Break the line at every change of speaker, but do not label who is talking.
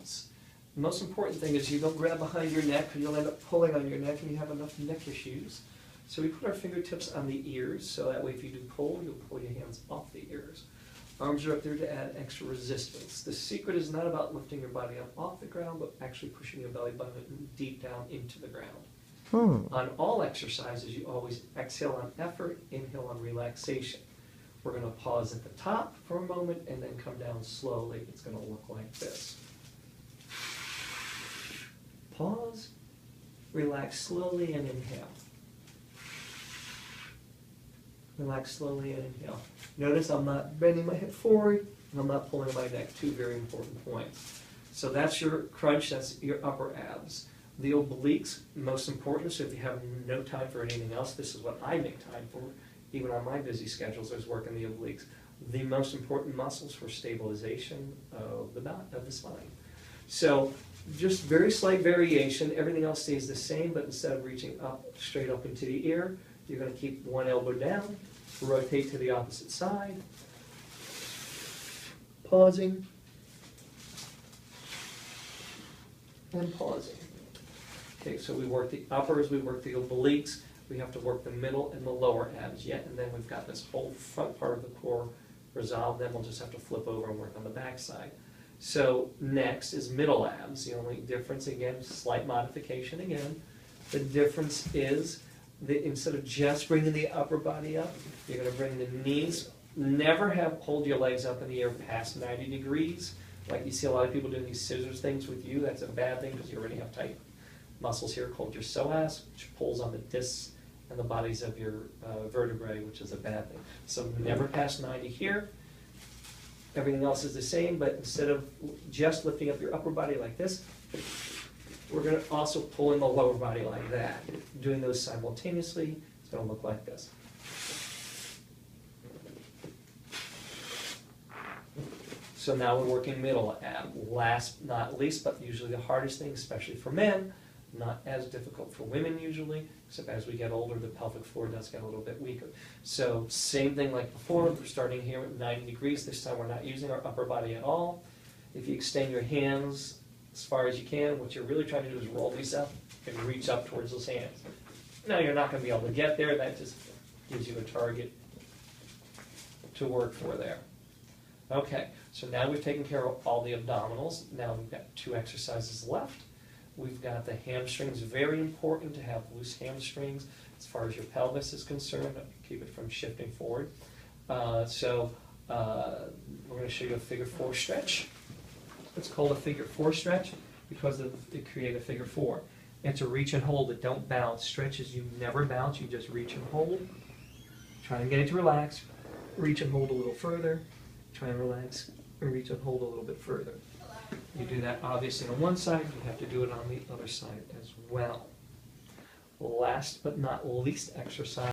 abs. The most important thing is you don't grab behind your neck, or you'll end up pulling on your neck and you have enough neck issues. So we put our fingertips on the ears, so that way if you do pull, you'll pull your hands off the ears. Arms are up there to add extra resistance. The secret is not about lifting your body up off the ground, but actually pushing your belly button deep down into the ground. On all exercises, you always exhale on effort, inhale on relaxation. We're going to pause at the top for a moment and then come down slowly. It's going to look like this. Pause, relax slowly and inhale. Relax slowly and inhale. Notice I'm not bending my hip forward and I'm not pulling my neck. Two very important points. So that's your crunch, that's your upper abs. The obliques, most important, so if you have no time for anything else, this is what I make time for. Even on my busy schedules, there's work in the obliques. The most important muscles for stabilization of the spine. So just very slight variation. Everything else stays the same, but instead of reaching up, straight up into the ear, you're going to keep one elbow down, rotate to the opposite side, pausing, and pausing. Okay, so we work the uppers, we work the obliques, we have to work the middle and the lower abs yet, and then we've got this whole front part of the core resolved, then we'll just have to flip over and work on the back side. So next is middle abs. The only difference, again, slight modification again. The difference is that instead of just bringing the upper body up, you're going to bring the knees. Never hold your legs up in the air past 90 degrees. Like you see a lot of people doing these scissors things with you. That's a bad thing because you already have tight muscles here called your psoas, which pulls on the discs and the bodies of your vertebrae, which is a bad thing. So never past 90 here. Everything else is the same, but instead of just lifting up your upper body like this, we're going to also pull in the lower body like that. Doing those simultaneously, it's going to look like this. So now we're working middle ab. Last not least, but usually the hardest thing, especially for men, not as difficult for women usually, except as we get older, the pelvic floor does get a little bit weaker. So same thing like before, we're starting here at 90 degrees. This time we're not using our upper body at all. If you extend your hands as far as you can, what you're really trying to do is roll these up and reach up towards those hands. Now you're not going to be able to get there. That just gives you a target to work for there. Okay, so now we've taken care of all the abdominals. Now we've got two exercises left. We've got the hamstrings. Very important to have loose hamstrings as far as your pelvis is concerned. Keep it from shifting forward. We're going to show you a figure 4 stretch. It's called a figure 4 stretch because it creates a figure 4. It's a reach and hold it. Don't bounce. Stretches you never bounce. You just reach and hold. Try and get it to relax. Reach and hold a little further. Try and relax and reach and hold a little bit further. You do that obviously on one side, you have to do it on the other side as well. Last but not least exercise